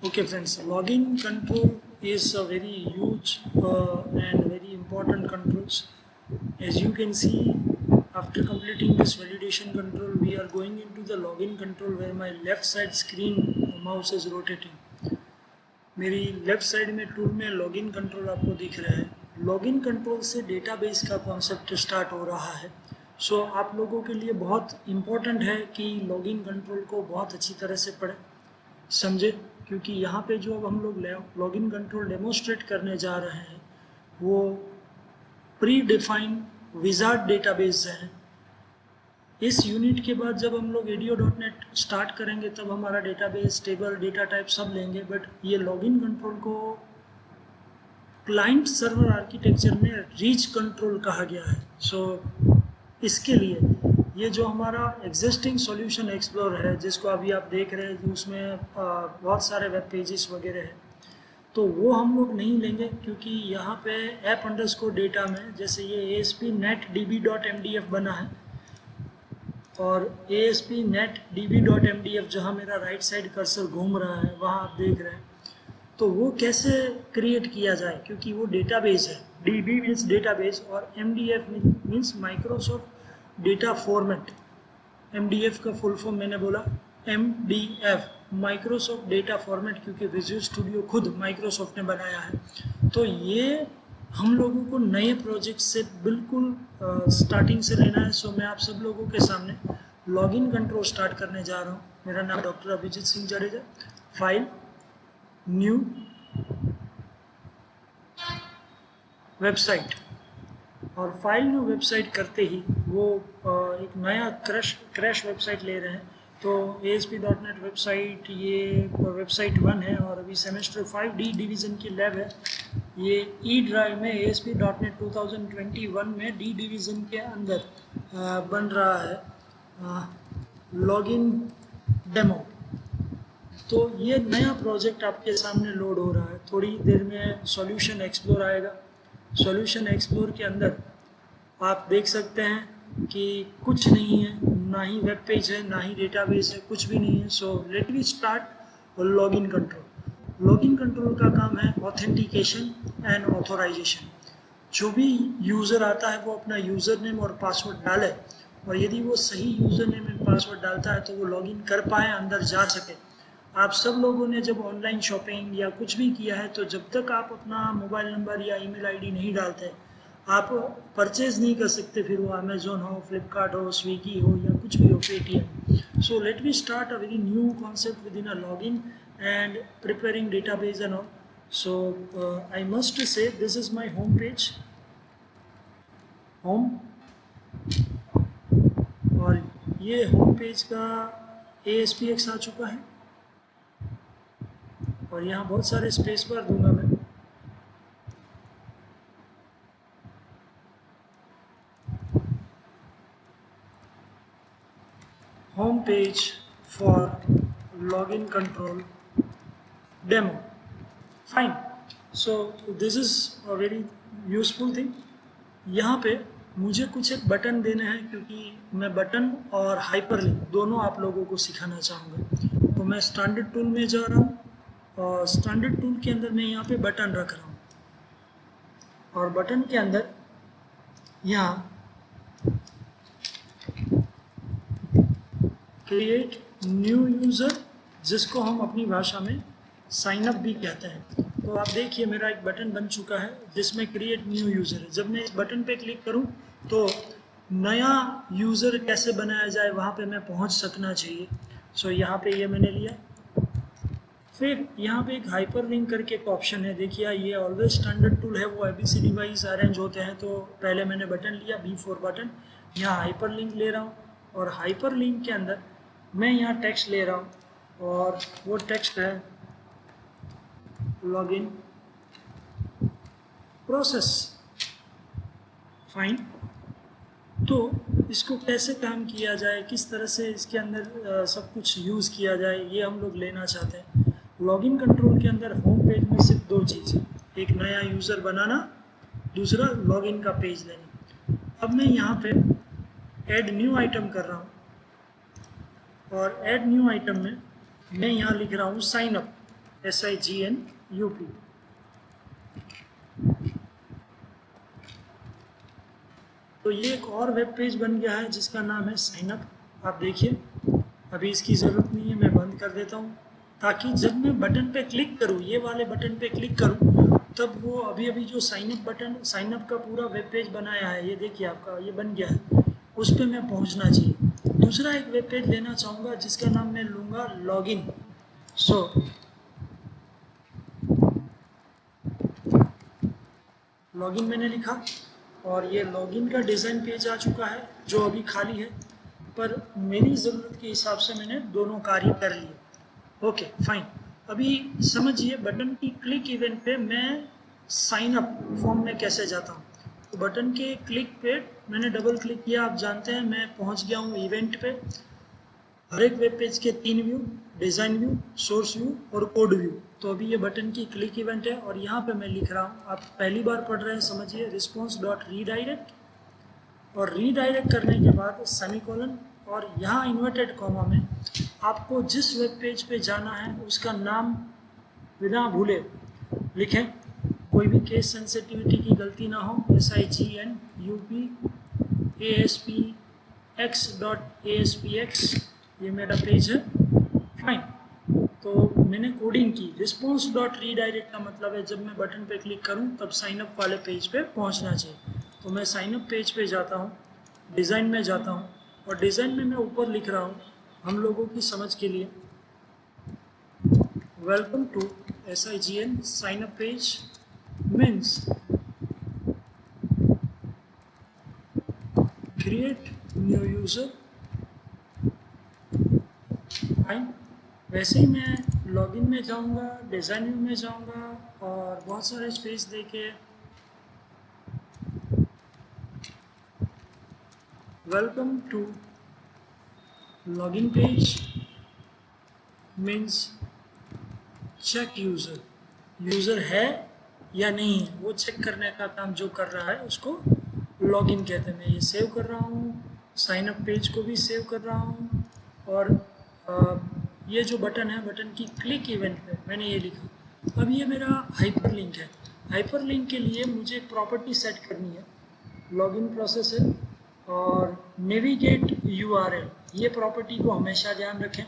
Okay friends, login control is a very huge and very important controls. As you can see, after completing this validation control, we are going into the login control where my left side screen mouse is rotating. मेरी left side में tool में login control आपको दिख रहा है. Login control से database का concept start हो रहा है. सो आप लोगों के लिए बहुत इम्पोर्टेंट है कि लॉगिन कंट्रोल को बहुत अच्छी तरह से पढ़ें, समझे, क्योंकि यहाँ पे जो अब हम लोग लॉगिन कंट्रोल डेमोस्ट्रेट करने जा रहे हैं वो प्री डिफाइंड विजार्ड डेटाबेस है. इस यूनिट के बाद जब हम लोग ADO.NET स्टार्ट करेंगे तब हमारा डेटाबेस, टेबल, डेटा टाइप सब लेंगे, बट ये लॉगिन कंट्रोल को क्लाइंट सर्वर आर्किटेक्चर में रीच कंट्रोल कहा गया है. सो इसके लिए ये जो हमारा एग्जिस्टिंग सॉल्यूशन एक्सप्लोर है जिसको अभी आप देख रहे हैं, उसमें बहुत सारे वेब पेजेस वगैरह हैं, तो वो हम लोग नहीं लेंगे क्योंकि यहाँ पे ऐप अंडरस्कोर डेटा में जैसे ये ASP.NET-DB.MDF बना है और ASP.NET-DB.MDF जहाँ मेरा राइट साइड कर्सर घूम रहा है वहाँ आप देख रहे हैं, तो वो कैसे क्रिएट किया जाए, क्योंकि वो डेटाबेस है. DB मीन्स डेटाबेस और MDF means Microsoft data format. MDF का फुल फॉर्म मैंने बोला MDF, माइक्रोसॉफ्ट डेटा फॉर्मेट, क्योंकि विजुअल स्टूडियो खुद माइक्रोसॉफ्ट ने बनाया है. तो ये हम लोगों को नए प्रोजेक्ट से बिल्कुल स्टार्टिंग से लेना है. सो मैं आप सब लोगों के सामने लॉगिन कंट्रोल स्टार्ट करने जा रहा हूँ. मेरा नाम doctor Abhijeet Singh Jadeja. File, new, website, और फाइल न्यू वेबसाइट करते ही वो एक नया क्रैश वेबसाइट ले रहे हैं. तो ASP.NET वेबसाइट, ये वेबसाइट 1 है और अभी सेमेस्टर 5D डिवीज़न की लैब है. ये ई ड्राइव में ASP.NET 2021 में D डिवीज़न के अंदर बन रहा है लॉगिन डेमो. तो ये नया प्रोजेक्ट आपके सामने लोड हो रहा है. थोड़ी देर में सॉल्यूशन एक्सप्लोर आएगा. सॉल्यूशन एक्सप्लोर के अंदर आप देख सकते हैं कि कुछ नहीं है, ना ही वेब पेज है, ना ही डेटाबेस है, कुछ भी नहीं है. So let we start login control. Login control का काम है ऑथेंटिकेशन एंड ऑथोराइजेशन. जो भी यूज़र आता है वो अपना यूज़र नेम और पासवर्ड डाले, और यदि वो सही यूज़र नेम एंड पासवर्ड डालता है तो वो लॉगिन कर पाए, अंदर जा सके. आप सब लोगों ने जब ऑनलाइन शॉपिंग या कुछ भी किया है तो जब तक आप अपना मोबाइल नंबर या ईमेल आईडी नहीं डालते आप परचेज़ नहीं कर सकते, फिर वो अमेजोन हो, फ्लिपकार्ट हो, स्विगी हो या कुछ भी हो, Paytm. So let we start a very new concept with in a login and preparing database and all. So I must say this is my home page, home, और ये होम पेज का ASPX आ चुका है और यहाँ बहुत सारे space bar दूंगा मैं. Home page for login control demo. Fine. So this is a very useful thing. यहाँ पे मुझे कुछ एक बटन देने हैं क्योंकि मैं बटन और हाइपरलिंक दोनों आप लोगों को सिखाना चाहूँगा. तो मैं स्टैंडर्ड टूल में जा रहा हूँ और स्टैंडर्ड टूल के अंदर मैं यहाँ पे बटन रख रहा हूँ और बटन के अंदर यहाँ क्रिएट न्यू यूज़र, जिसको हम अपनी भाषा में साइन अप भी कहते हैं. तो आप देखिए मेरा एक बटन बन चुका है जिसमें क्रिएट न्यू यूज़र है. जब मैं इस बटन पे क्लिक करूं तो नया यूज़र कैसे बनाया जाए वहां पे मैं पहुंच सकना चाहिए. सो यहाँ पे ये मैंने लिया. फिर यहाँ पे एक हाइपर लिंक करके एक ऑप्शन है. देखिए ये ऑलवेज स्टैंडर्ड टूल है, वो ABCD वाइज अरेंज होते हैं. तो पहले मैंने बटन लिया, B4 बटन. यहाँ हाइपर लिंक ले रहा हूँ और हाइपर लिंक के अंदर मैं यहाँ टेक्स्ट ले रहा हूँ और वो टेक्स्ट है लॉगिन प्रोसेस. फाइन. तो इसको कैसे काम किया जाए, किस तरह से इसके अंदर सब कुछ यूज़ किया जाए, ये हम लोग लेना चाहते हैं. लॉगिन कंट्रोल के अंदर होम पेज में सिर्फ दो चीज़ है, एक नया यूज़र बनाना, दूसरा लॉगिन का पेज लेना. अब मैं यहाँ पे ऐड न्यू आइटम कर रहा हूँ और ऐड न्यू आइटम में मैं यहाँ लिख रहा हूँ साइन अप. SIGNUP। तो ये एक और वेब पेज बन गया है जिसका नाम है साइन अप। आप देखिए अभी इसकी ज़रूरत नहीं है, मैं बंद कर देता हूँ, ताकि जब मैं बटन पे क्लिक करूँ, ये वाले बटन पे क्लिक करूँ, तब वो अभी अभी जो sign up button, sign up का पूरा वेब पेज बनाया है, ये देखिए आपका ये बन गया है, उस पर मैं पहुँचना चाहिए। दूसरा एक वेब पेज लेना चाहूँगा जिसका नाम मैं लूँगा लॉगिन। सो लॉगिन मैंने लिखा और ये लॉगिन का डिज़ाइन पेज आ चुका है जो अभी खाली है, पर मेरी ज़रूरत के हिसाब से मैंने दोनों कार्य कर लिए। Okay fine. अभी समझिए बटन की क्लिक इवेंट पे मैं साइन अप फॉर्म में कैसे जाता हूँ। तो बटन के क्लिक पे मैंने डबल क्लिक किया, आप जानते हैं मैं पहुँच गया हूँ इवेंट पे। हर एक वेब पेज के 3 view, design view, source view और कोड व्यू। तो अभी ये बटन की क्लिक इवेंट है और यहाँ पे मैं लिख रहा हूँ, आप पहली बार पढ़ रहे हैं समझिए, रिस्पॉन्स डॉट रीडायरेक्ट, और रीडायरेक्ट करने के बाद सेमीकोलन और यहाँ इन्वर्टेड कॉमा में आपको जिस वेब पेज पे जाना है उसका नाम बिना भूले लिखें, कोई भी केस सेंसिटिविटी की गलती ना हो। SIGNUP ASP_X.ASPX ये मेरा पेज है। फाइन। तो मैंने कोडिंग की, रिस्पॉन्स डॉट रीडायरेक्ट का मतलब है जब मैं बटन पे क्लिक करूं तब साइनअप वाले पेज पे पहुंचना चाहिए। तो मैं साइनअप पेज पे जाता हूं, डिज़ाइन में जाता हूं और डिज़ाइन में मैं ऊपर लिख रहा हूं हम लोगों की समझ के लिए, welcome to SIGN sign up page means create new user. Fine. वैसे ही मैं लॉगिन में जाऊंगा, डिज़ाइन व्यू में जाऊंगा और बहुत सारे स्पेस देके welcome to login page means check user, user है या नहीं है वो चेक करने का काम जो कर रहा है उसको लॉगिन कहते हैं। मैं ये सेव कर रहा हूँ, साइन अप पेज को भी सेव कर रहा हूँ और ये जो बटन है बटन की क्लिक इवेंट पे मैंने ये लिखा। अब ये मेरा हाइपरलिंक है। हाइपरलिंक के लिए मुझे एक प्रॉपर्टी सेट करनी है, लॉगिन प्रोसेस है और नेविगेट URL, ये प्रॉपर्टी को हमेशा ध्यान रखें।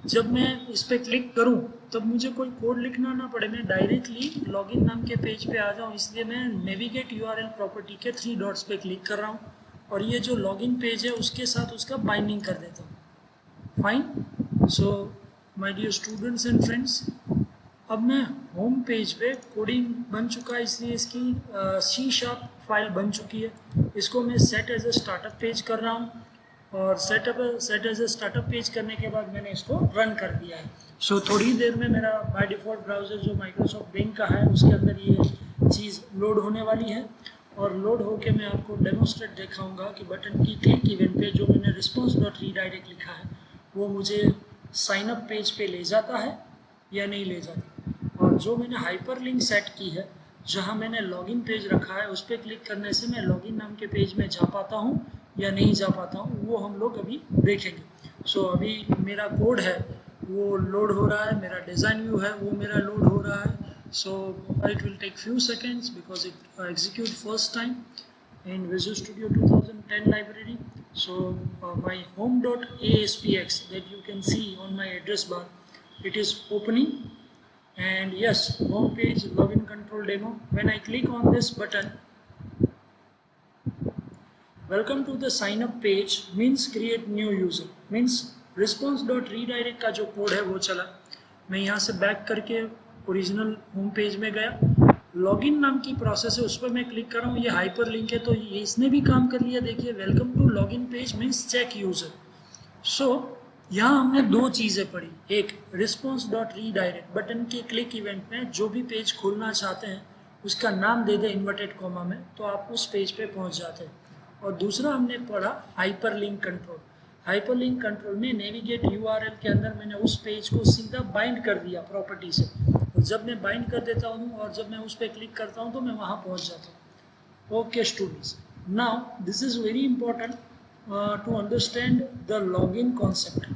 जब मैं इस पर क्लिक करूं तब मुझे कोई कोड लिखना ना पड़े, मैं डायरेक्टली लॉगिन नाम के पेज पे आ जाऊं, इसलिए मैं नेविगेट URL प्रॉपर्टी के 3 डॉट्स पे क्लिक कर रहा हूं और ये जो लॉगिन पेज है उसके साथ उसका बाइंडिंग कर देता हूं। Fine. So my dear students and friends, अब मैं होम पेज पे कोडिंग बन चुका है, इसलिए इसकी C# फाइल बन चुकी है। इसको मैं set as a startup page कर रहा हूँ और set as a startup page करने के बाद मैंने इसको रन कर दिया है। सो थोड़ी देर में मेरा बाय डिफ़ॉल्ट ब्राउज़र जो माइक्रोसॉफ्ट बिंग का है उसके अंदर ये चीज़ लोड होने वाली है और लोड होके मैं आपको डेमोस्ट्रेट दिखाऊंगा कि बटन की क्लिक इवेंट पे जो मैंने रिस्पॉन्स डॉट रीडायरेक्ट लिखा है वो मुझे साइन अप पेज पे ले जाता है या नहीं ले जाता। और जो मैंने हाइपरलिंक सेट की है जहाँ मैंने लॉगिन पेज रखा है उस पर क्लिक करने से मैं लॉगिन नाम के पेज में जा पाता हूँ या नहीं जा पाता हूँ, वो हम लोग अभी देखेंगे। सो अभी मेरा कोड है वो लोड हो रहा है, मेरा डिज़ाइन व्यू है वो मेरा लोड हो रहा है। So it will take few seconds because it execute first time in Visual Studio 2010 library. So my home.aspx that you can see on my address bar, it is opening, and yes, home page login control demo. When I click on this button, welcome to the sign up page means create new user means response.redirect का जो code है वो चला। मैं यहाँ से back करके original home page में गया, लॉगिन नाम की प्रोसेस है उस पर मैं क्लिक कर रहा हूँ, ये हाइपर लिंक है तो ये इसने भी काम कर लिया। देखिए welcome to login page means check user. So यहाँ हमने दो चीज़ें पढ़ी, एक रिस्पॉन्स डॉट रीडायरेक्ट, बटन के क्लिक इवेंट में जो भी पेज खोलना चाहते हैं उसका नाम दे दे इन्वर्टेड कॉमा में तो आप उस पेज पे पहुँच जाते हैं। और दूसरा हमने पढ़ा hyper link control. Hyper link control में नेविगेट URL के अंदर मैंने उस पेज को सीधा बाइंड कर दिया प्रॉपर्टी से, और जब मैं बाइंड कर देता हूँ और जब मैं उस पर क्लिक करता हूँ तो मैं वहाँ पहुँच जाता हूँ। Okay students, now this is very important to understand the login concept.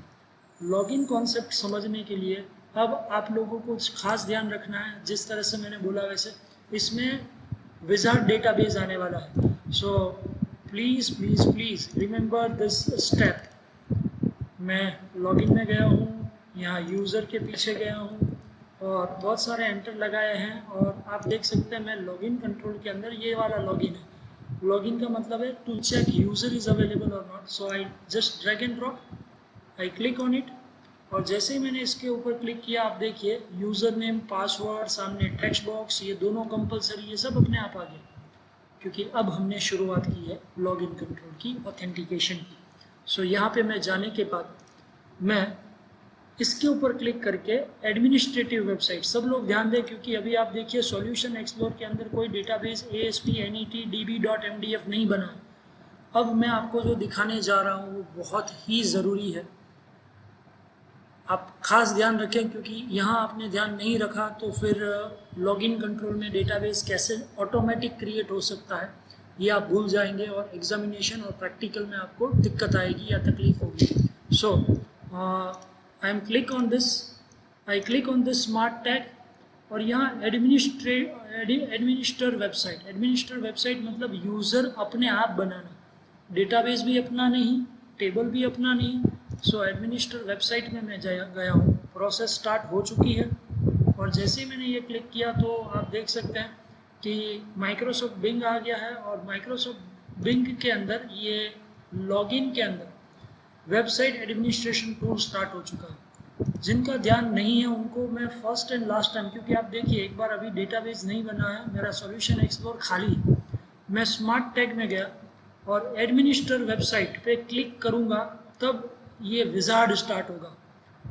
Login concept समझने के लिए अब आप लोगों को कुछ खास ध्यान रखना है, जिस तरह से मैंने बोला वैसे इसमें विजार्ड डेटाबेस आने वाला है। So please please please remember this step. मैं लॉगिन में गया हूँ, यहाँ यूज़र के पीछे गया हूँ और बहुत सारे एंटर लगाए हैं और आप देख सकते हैं मैं लॉगिन कंट्रोल के अंदर ये वाला लॉगिन है। लॉगिन का मतलब है to check user is available और not. So I just drag and drop, I click on it और जैसे ही मैंने इसके ऊपर क्लिक किया आप देखिए यूज़र नेम, पासवर्ड, सामने टेक्स्ट बॉक्स, ये दोनों कंपलसरी, ये सब अपने आप आ गया क्योंकि अब हमने शुरुआत की है लॉगिन कंट्रोल की, ऑथेंटिकेशन की। सो यहाँ पे मैं जाने के बाद मैं इसके ऊपर क्लिक करके एडमिनिस्ट्रेटिव वेबसाइट, सब लोग ध्यान दें क्योंकि अभी आप देखिए सॉल्यूशन एक्सप्लोर के अंदर कोई डेटाबेस ASP.NET.DB.MDF नहीं बना है। अब मैं आपको जो दिखाने जा रहा हूँ वो बहुत ही ज़रूरी है, आप खास ध्यान रखें क्योंकि यहाँ आपने ध्यान नहीं रखा तो फिर लॉगिन कंट्रोल में डेटाबेस कैसे ऑटोमेटिक क्रिएट हो सकता है ये आप भूल जाएंगे और एग्जामिनेशन और प्रैक्टिकल में आपको दिक्कत आएगी या तकलीफ होगी। So I am click on this, I click on this smart tag और यहाँ एडमिनिस्टर वेबसाइट। एडमिनिस्टर वेबसाइट मतलब यूज़र अपने आप बनाना, डेटाबेस भी अपना नहीं, टेबल भी अपना नहीं। सो एडमिनिस्टर वेबसाइट में मैं गया हूँ, प्रोसेस स्टार्ट हो चुकी है और जैसे ही मैंने ये क्लिक किया तो आप देख सकते हैं कि माइक्रोसॉफ्ट बिंग आ गया है और माइक्रोसॉफ्ट बिंग के अंदर ये लॉगिन के अंदर वेबसाइट एडमिनिस्ट्रेशन टूल स्टार्ट हो चुका है। जिनका ध्यान नहीं है उनको मैं फर्स्ट एंड लास्ट टाइम, क्योंकि आप देखिए एक बार अभी डेटाबेस नहीं बना है, मेरा सॉल्यूशन एक्सप्लोर खाली है, मैं स्मार्ट टैग में गया और एडमिनिस्टर वेबसाइट पे क्लिक करूँगा तब ये विजार्ड स्टार्ट होगा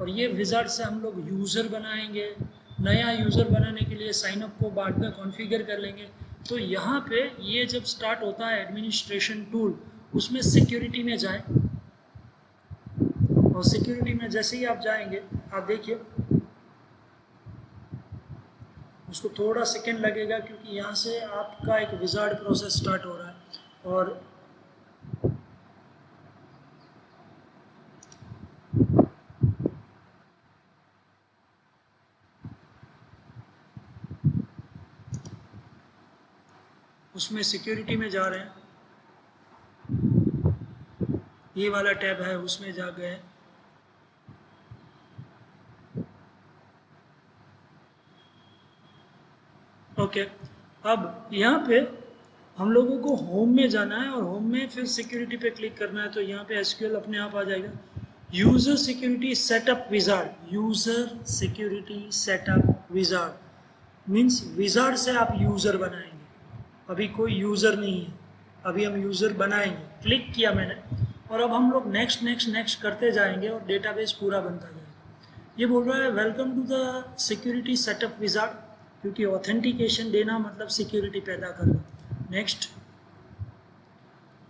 और ये विजार्ड से हम लोग यूज़र बनाएंगे। नया यूज़र बनाने के लिए साइनअप को बाद में कॉन्फ़िगर कर लेंगे। तो यहाँ पे ये जब स्टार्ट होता है एडमिनिस्ट्रेशन टूल, उसमें सिक्योरिटी में जाएं और सिक्योरिटी में जैसे ही आप जाएंगे आप देखिए उसको थोड़ा सेकेंड लगेगा क्योंकि यहाँ से आपका एक विजार्ड प्रोसेस स्टार्ट हो रहा है और उसमें सिक्योरिटी में जा रहे हैं, ये वाला टैब है उसमें जा गए। ओके, अब यहाँ पे हम लोगों को होम में जाना है और होम में फिर सिक्योरिटी पे क्लिक करना है तो यहाँ पे SQL अपने आप आ जाएगा। User security setup wizard, user security setup wizard means wizard से आप यूज़र बनाएंगे। अभी कोई यूज़र नहीं है, अभी हम यूज़र बनाएंगे। क्लिक किया मैंने और अब हम लोग नेक्स्ट नेक्स्ट नेक्स्ट करते जाएंगे और डेटाबेस पूरा बनता जाएगा। ये बोल रहा है welcome to the security setup wizard, क्योंकि ऑथेंटिकेशन देना मतलब सिक्योरिटी पैदा करना। नेक्स्ट।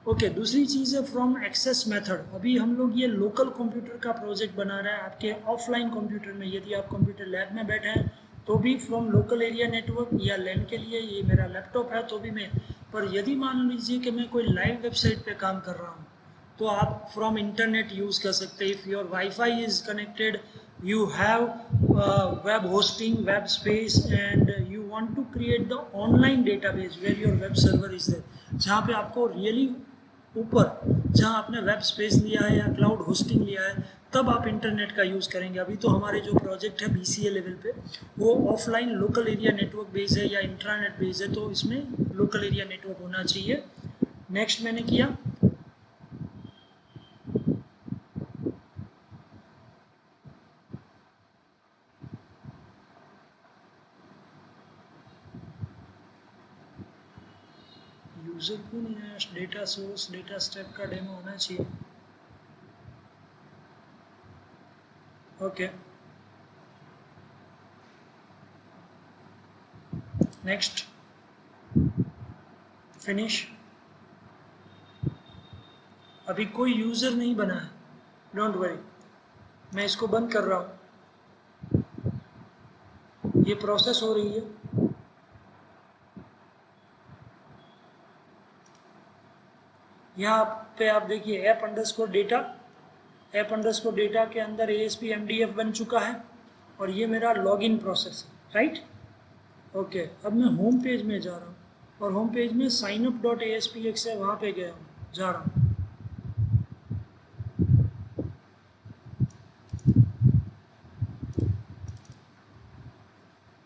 ओके, दूसरी चीज़ है फ्रॉम एक्सेस मेथड। अभी हम लोग ये लोकल कंप्यूटर का प्रोजेक्ट बना रहे हैं आपके ऑफलाइन कंप्यूटर में। यदि आप कंप्यूटर लैब में बैठे हैं तो भी फ्रॉम लोकल एरिया नेटवर्क या लैन के लिए, ये मेरा लैपटॉप है तो भी मैं, पर यदि मान लीजिए कि मैं कोई लाइव वेबसाइट पे काम कर रहा हूँ तो आप फ्रॉम इंटरनेट यूज़ कर सकते हैं। If your wifi is connected, you have web hosting, web space and you want to create the online database where your web server is there, जहाँ पे आपको रियली ऊपर जहाँ आपने वेब स्पेस लिया है या क्लाउड होस्टिंग लिया है तब आप इंटरनेट का यूज़ करेंगे। अभी तो हमारे जो प्रोजेक्ट है BCA लेवल पे वो offline local area network base है या इंट्रानेट बेस है, तो इसमें लोकल एरिया नेटवर्क होना चाहिए। नेक्स्ट मैंने किया। यूज़र क्यों नहीं है, डेटा सोर्स डेटा स्टेप का डेमो होना चाहिए। Okay, next, finish. अभी कोई यूज़र नहीं बना है, डोंट वरी, मैं इसको बंद कर रहा हूँ, ये प्रोसेस हो रही है। यहाँ पे आप देखिए app underscore data, app underscore data के अंदर ASP MDF बन चुका है और ये मेरा लॉगिन प्रोसेस है, राइट। ओके, अब मैं होम पेज में जा रहा हूँ और होम पेज में signup.aspx है, वहाँ पे गया हूँ, जा रहा हूँ।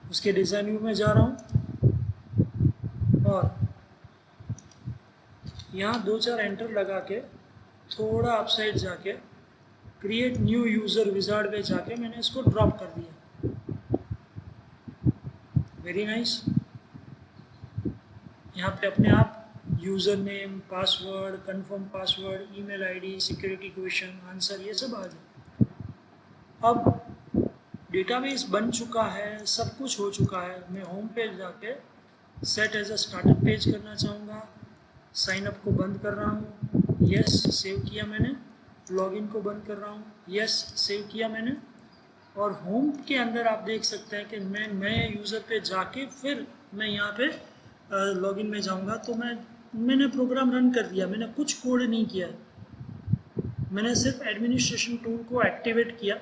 उसके डिज़ाइन व्यू में जा रहा हूँ और यहाँ 2-4 एंटर लगा के थोड़ा अपसाइड जाके क्रिएट न्यू यूज़र विजार्ड पे जाके मैंने इसको ड्रॉप कर दिया। Very nice. यहाँ पे अपने आप user name, password, confirm password, email ID, security question, answer, ये सब आ गया। अब डेटाबेस बन चुका है, सब कुछ हो चुका है। मैं होम पेज जाके set as a startup page करना चाहूँगा। साइन अप को बंद कर रहा हूँ, यस, सेव किया मैंने। लॉगिन को बंद कर रहा हूँ, यस, सेव किया मैंने। और होम के अंदर आप देख सकते हैं कि मैं नए यूज़र पे जाके फिर मैं यहाँ पे लॉगिन में जाऊँगा तो मैंने प्रोग्राम रन कर दिया, मैंने कुछ कोड नहीं किया, मैंने सिर्फ एडमिनिस्ट्रेशन टूल को एक्टिवेट किया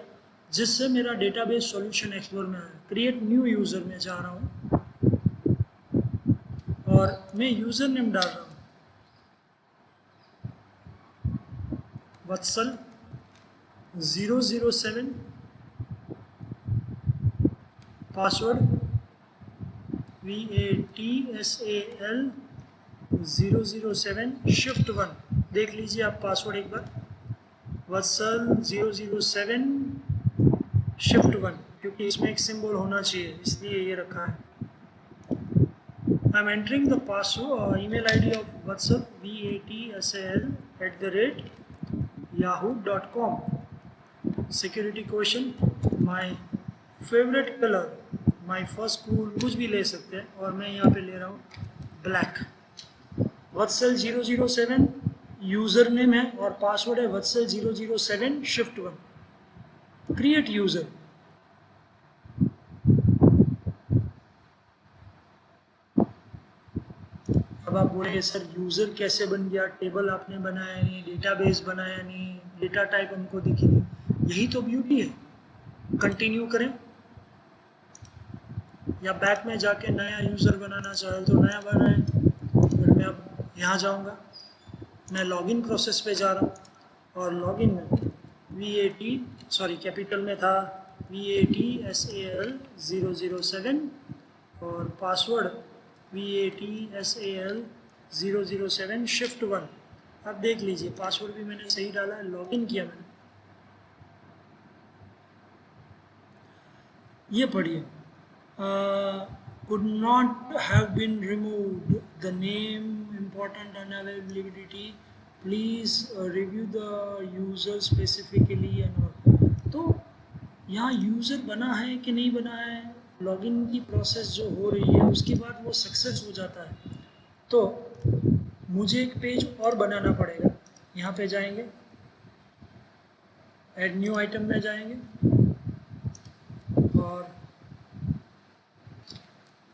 जिससे मेरा डेटाबेस सॉल्यूशन एक्सप्लोर में आया। क्रिएट न्यू यूज़र में जा रहा हूँ और मैं यूज़र नेम डाल रहा हूँ वत्सल 007, पासवर्ड VATSAL 007, शिफ्ट 1। देख लीजिए आप पासवर्ड एक बार, वत्सल 007 शिफ्ट 1, क्योंकि इसमें एक सिंबल होना चाहिए इसलिए ये रखा है। I am entering the password email ID of Vatsal VATSAL@yahoo.com। Security question, my favourite colour, my first school, कुछ भी ले सकते हैं और मैं यहाँ पे ले रहा हूँ ब्लैक। वत्सल 007 यूज़र नेम है और पासवर्ड है वत्सल 007 शिफ्ट 1। Create user. अब आप बोलेंगे सर यूज़र कैसे बन गया, टेबल आपने बनाया नहीं, डेटाबेस बनाया नहीं, डेटा टाइप हमको दिखी नहीं। यही तो ब्यूटी है। कंटिन्यू करें या बैक में जाके नया यूज़र बनाना चाहे तो नया बनाएं। फिर मैं अब यहाँ जाऊँगा, मैं लॉगिन प्रोसेस पे जा रहा हूँ और लॉगिन में कैपिटल में था VATSAL 007 और पासवर्ड VATSAL 007 शिफ्ट 1। अब देख लीजिए पासवर्ड भी मैंने सही डाला है, लॉगिन किया मैंने। ये पढ़िए, could not have been removed, the name important unavailability, please review the user specifically and all। तो यहाँ यूज़र बना है कि नहीं बना है, लॉगिन की प्रोसेस जो हो रही है उसके बाद वो सक्सेस हो जाता है तो मुझे एक पेज और बनाना पड़ेगा। यहाँ पे जाएंगे, ऐड न्यू आइटम में जाएंगे और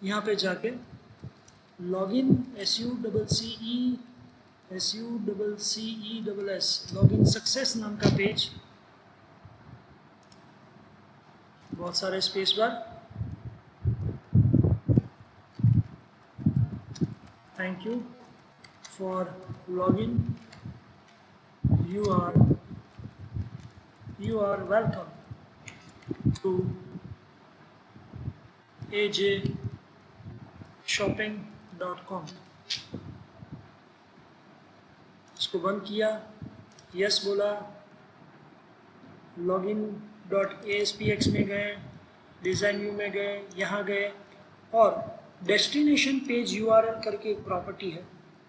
यहाँ पे जाके लॉगिन SUCCESS लॉगिन सक्सेस नाम का पेज, बहुत सारे space bar, thank you for login, you are welcome to ajshopping.com। इसको बंद किया, यस बोला, login.aspx में गए, डिज़ाइन व्यू में गए, यहाँ गए और डेस्टिनेशन पेज URL करके एक प्रॉपर्टी है,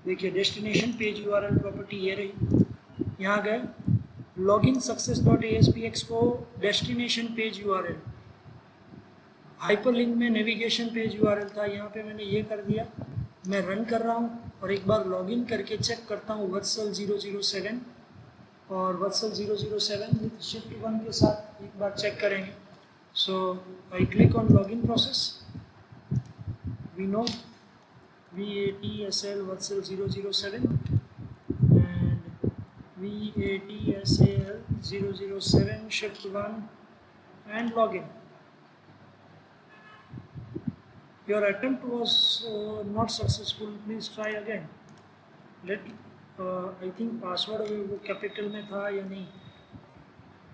देखिए डेस्टिनेशन पेज URL प्रॉपर्टी ये रही। यहाँ गए, लॉगिन सक्सेस.aspx को डेस्टिनेशन पेज URL, हाइपरलिंक में नेविगेशन पेज URL था, यहाँ पे मैंने ये कर दिया। मैं रन कर रहा हूँ और एक बार लॉगिन करके चेक करता हूँ वत्सल 007 और वत्सल 007 विथ शिफ्ट 1 के साथ एक बार चेक करेंगे। So I click on login process, we know VATSAL Vatsal 007 and VATSAL 007 shift 1 and login। Your attempt was not successful. Please try again. Let I think password वो कैपिटल में था या नहीं.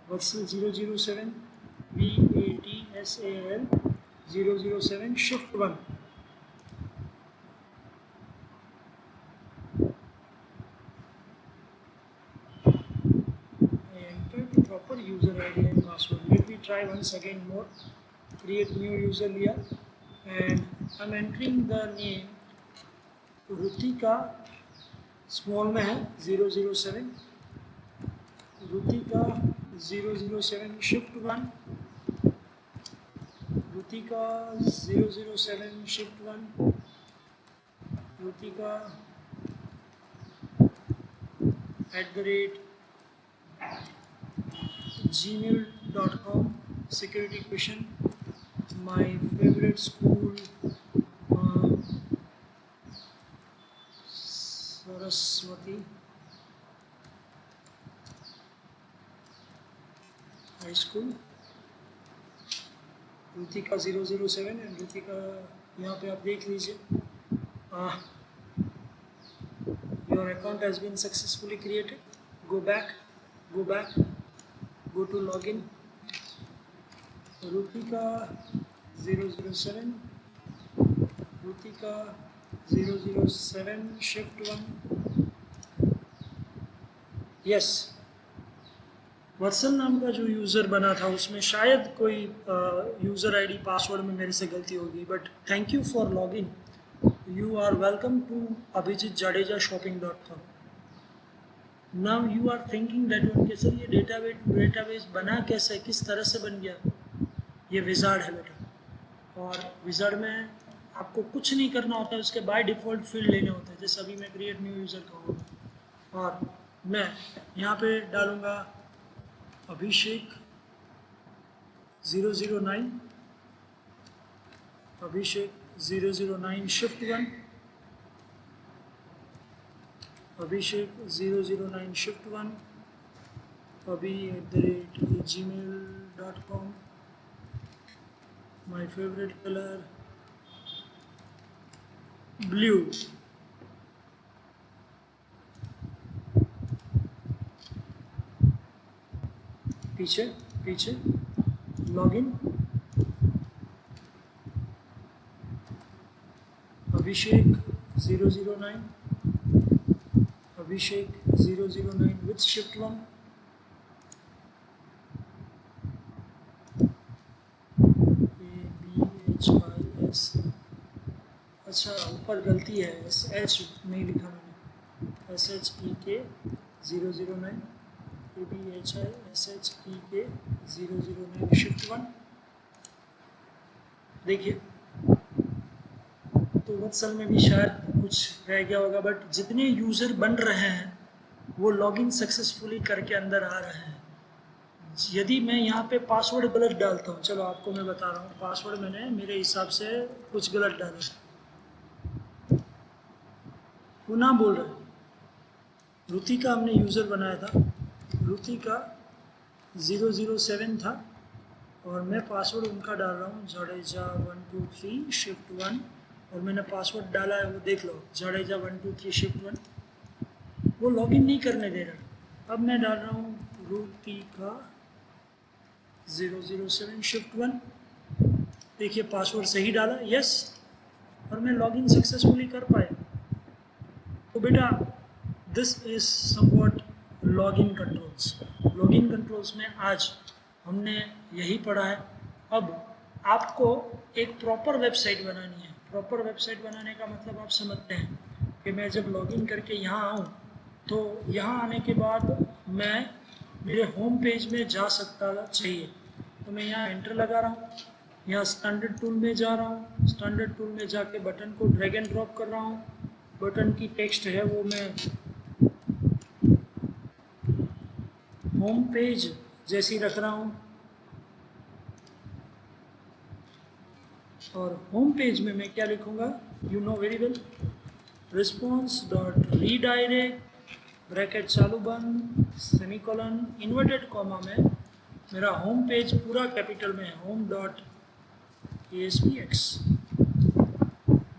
Vatsal 007 VATSAL 007 shift 1. I entered proper user ID and password. Let me try once again more. Create new user लिया and I'm entering the name. Rutika small में है 007. Rutika 007 shift 1. Rutika 007 shift 1. Rutika @gmail.com. Security question. My favorite school Saraswati High School. Rutika 007 and Rutika यहाँ पे आप देख लीजिए. Your account has been successfully created. Go back, go to login. Rutika 007, Rutika 007 shift 1. Yes. वत्सल नाम का जो यूज़र बना था उसमें शायद कोई यूज़र आईडी पासवर्ड में मेरे से गलती होगी. But thank you for login. You are welcome to abhijitjadejashopping.com. Now you are thinking that उनके सर ये डेटाबेस बना कैसे, किस तरह से बन गया. ये विजार्ड है बेटा, और विजार्ड में आपको कुछ नहीं करना होता है. उसके बाय डिफ़ॉल्ट फील्ड लेने होते हैं. जैसे अभी मैं क्रिएट न्यू यूज़र कहूँगा और मैं यहाँ पे डालूँगा अभिषेक 009, Abhishek 009 shift 1, Abhishek 009 shift 1, abhi@gmail.com. My favorite color blue. पीछे login. Abhishek 009, Abhishek 009 with shift 1. ABHIS. अच्छा ऊपर गलती है, SH नहीं लिखा मैंने. SHEK 009, ABHISHEK 009 shift 1. देखिए तो वत्सल में भी शायद कुछ रह गया होगा. बट जितने यूज़र बन रहे हैं वो लॉगिन सक्सेसफुली करके अंदर आ रहे हैं. यदि मैं यहाँ पे पासवर्ड गलत डालता हूँ, चलो आपको मैं बता रहा हूँ. पासवर्ड मैंने मेरे हिसाब से कुछ गलत डाला. पुनः बोल रहे हैं. रुतिका हमने यूज़र बनाया था, रुतिका 007 था और मैं पासवर्ड उनका डाल रहा हूँ जडेजा 123 शिफ्ट 1. और मैंने पासवर्ड डाला है वो देख लो, जडेजा 123 शिफ्ट 1. वो लॉगिन नहीं करने दे रहा. अब मैं डाल रहा हूँ रुतिका 007 शिफ्ट 1. देखिए पासवर्ड सही डाला, यस, और मैं लॉगिन सक्सेसफुली कर पाया. तो बेटा this is somewhat login controls. Login controls में आज हमने यही पढ़ा है. अब आपको एक प्रॉपर वेबसाइट बनानी है. प्रॉपर वेबसाइट बनाने का मतलब आप समझते हैं कि मैं जब लॉगिन करके यहाँ आऊँ तो यहाँ आने के बाद मैं मेरे होम पेज में जा सकता चाहिए. तो मैं यहाँ एंटर लगा रहा हूँ, यहाँ स्टैंडर्ड टूल में जा रहा हूँ. स्टैंडर्ड टूल में जाके बटन को ड्रैग एंड ड्रॉप कर रहा हूँ. बटन की टेक्स्ट है वो मैं होम पेज जैसी रख रहा हूँ. और होम पेज में मैं क्या लिखूँगा, you know very well, response dot redirect bracket चालू बंद सेमीकोलन इन्वर्टेड कॉमा में मेरा होम पेज पूरा कैपिटल में है, home.aspx.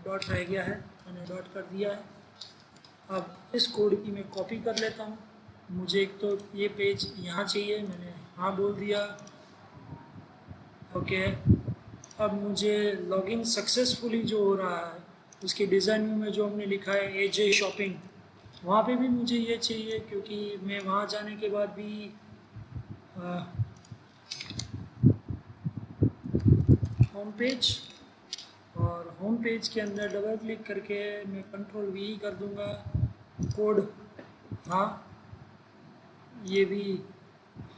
डॉट रह गया है, मैंने डॉट कर दिया है। अब इस कोड की मैं कॉपी कर लेता हूँ। मुझे एक तो ये पेज यहाँ चाहिए, मैंने हाँ बोल दिया, ओके। अब मुझे लॉगिन सक्सेसफुली जो हो रहा है उसके डिज़ाइन में जो हमने लिखा है एजे शॉपिंग, वहाँ पे भी मुझे ये चाहिए, क्योंकि मैं वहाँ जाने के बाद भी होम पेज, और होम पेज के अंदर डबल क्लिक करके मैं कंट्रोल वी कर दूंगा, कोड हाँ, ये भी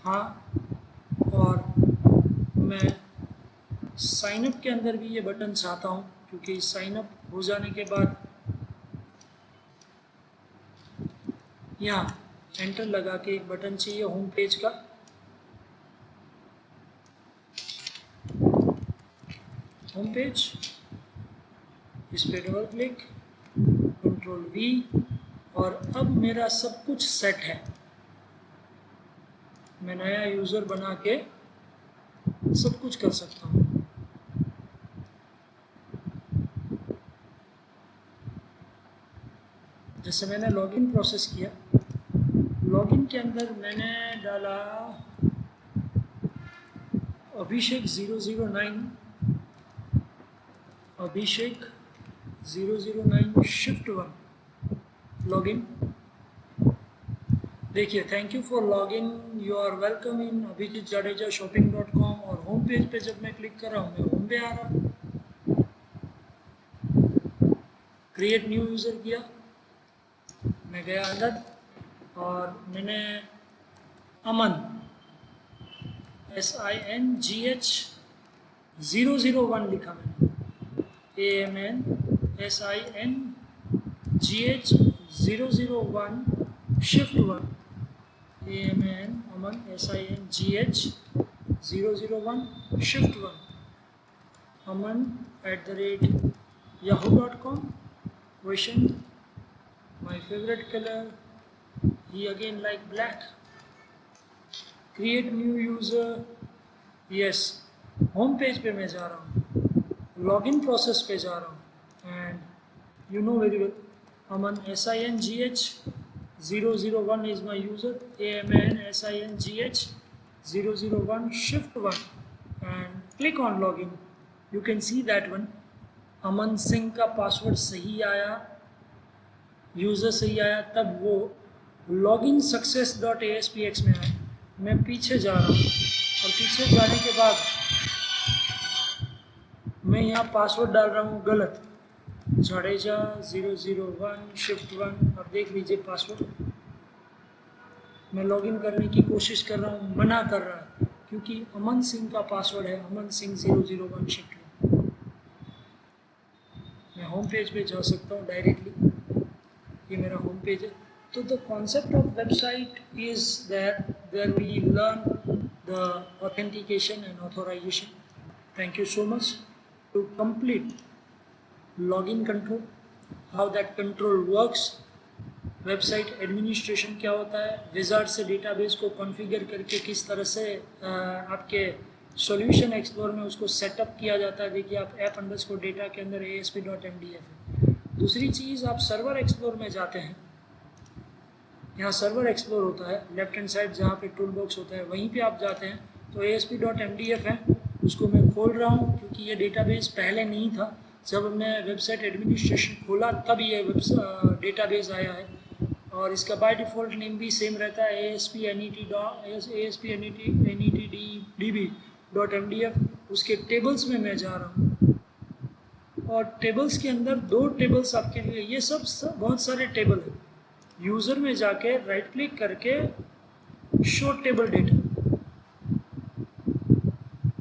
हाँ, और मैं साइनअप के अंदर भी ये बटन चाहता हूँ, क्योंकि साइनअप हो जाने के बाद यहाँ एंटर लगा के एक बटन चाहिए होम पेज का। होम पेज, इस पे डबल क्लिक, कंट्रोल वी, और अब मेरा सब कुछ सेट है। मैं नया यूज़र बना के सब कुछ कर सकता हूँ। जैसे मैंने लॉगिन प्रोसेस किया, लॉगिन के अंदर मैंने डाला अभिषेक 009, अभिषेक 009 शिफ्ट 1 लॉगिन। देखिए, thank you for login, you are welcome in Abhijeet Jadeja shopping.com, और होम पेज पे जब मैं क्लिक कर रहा हूँ, मैं होम पे आ रहा हूँ। क्रिएट न्यू यूज़र किया, मैं गया अंदर और मैंने अमन SINGH 001 लिखा, मैंने AMN SINGH 001 shift 1, Aman SINGH 001 shift 1, Aman @yahoo.com, question, my favorite color, he again like black, create new user, yes, home page पे मैं जा रहा हूँ, लॉगिन प्रोसेस पे जा रहा हूँ, and you know very well, Aman SINGH 001 is my user, AMN SINGH 001 shift 1, and click on login. You can see that one, Aman Singh का पासवर्ड सही आया, यूज़र सही आया, तब वो लॉगिन success.aspx में आया। मैं पीछे जा रहा हूँ, और पीछे जाने के बाद मैं यहाँ पासवर्ड डाल रहा हूँ गलत, जाडेजा 001 शिफ्ट 1। अब देख लीजिए पासवर्ड, मैं लॉगिन करने की कोशिश कर रहा हूँ, मना कर रहा है, क्योंकि अमन सिंह का पासवर्ड है अमन सिंह 001 शिफ्ट 1। मैं होम पेज पे जा सकता हूँ डायरेक्टली, ये मेरा होम पेज है। तो the concept of website is that there we learn the authentication and authorisation. Thank you so much to complete login control, how that control works, website administration क्या होता है, विजार्ड से database को configure करके किस तरह से आपके सॉल्यूशन एक्सप्लोर में उसको सेटअप किया जाता है। देखिए, आप app_data के अंदर ASP.MDF है। दूसरी चीज़, आप सर्वर एक्सप्लोर में जाते हैं, यहाँ सर्वर एक्सप्लोर होता है, लेफ्ट हैंड साइड जहाँ पे टूल बॉक्स होता है वहीं पे आप जाते हैं, तो ASP.MDF है, उसको मैं खोल रहा हूँ, क्योंकि ये डेटाबेस पहले नहीं था। जब हमने वेबसाइट एडमिनिस्ट्रेशन खोला तब ये डेटाबेस आया है, और इसका बाय डिफ़ॉल्ट नेम भी सेम रहता है, ASP.NETDB.MDF। उसके टेबल्स में मैं जा रहा हूँ, और टेबल्स के अंदर 2 टेबल्स आपके लिए, ये सब बहुत सारे टेबल हैं। यूज़र में जाके राइट क्लिक करके शो टेबल डेटा,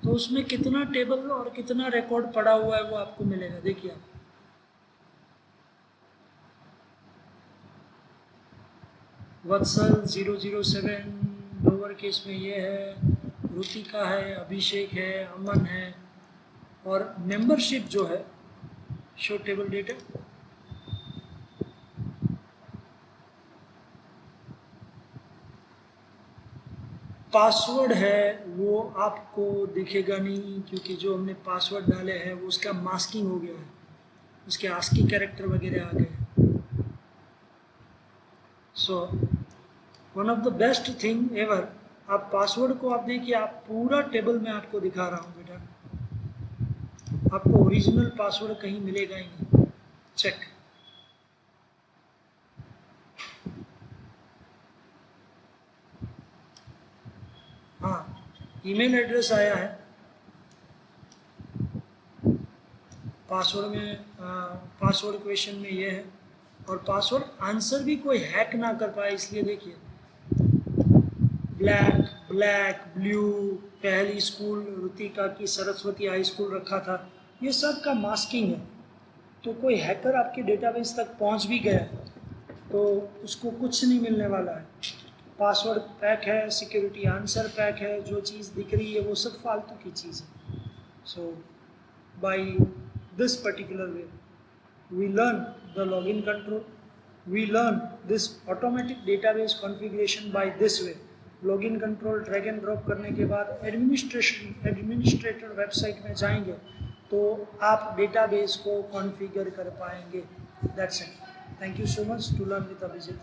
तो उसमें कितना टेबल और कितना रिकॉर्ड पड़ा हुआ है वो आपको मिलेगा। देखिए, आप वत्सल 007 लोअर केस में ये है, रुतिका है, अभिषेक है, अमन है, और मेंबरशिप जो है शो टेबल डेटा, पासवर्ड है वो आपको दिखेगा नहीं, क्योंकि जो हमने पासवर्ड डाले हैं वो उसका मास्किंग हो गया है। उसके ASCII कैरेक्टर वगैरह आ गए। So one of the best thing ever, आप पासवर्ड को आप देखिए, आप पूरा टेबल में आपको दिखा रहा हूँ बेटा, आपको ओरिजिनल पासवर्ड कहीं मिलेगा ही नहीं। चेक, हाँ ईमेल एड्रेस आया है पासवर्ड में, पासवर्ड क्वेश्चन में ये है, और पासवर्ड आंसर भी कोई हैक ना कर पाए, इसलिए देखिए ब्लैक ब्लैक ब्लू, पहली स्कूल रुतिका की सरस्वती हाई स्कूल रखा था, ये सब का मास्किंग है। तो कोई हैकर आपके डेटाबेस तक पहुंच भी गया तो उसको कुछ नहीं मिलने वाला है। पासवर्ड पैक है, सिक्योरिटी आंसर पैक है, जो चीज़ दिख रही है वो सब फालतू की चीज़ है। सो bye this particular way we learn the login control, we learn this automatic database configuration by this way। login control drag and drop करने के बाद एडमिनिस्ट्रेटर वेबसाइट में जाएंगे तो आप डेटाबेस को कॉन्फ़िगर कर पाएंगे। That's it. Thank you so much to learn with Abhijit.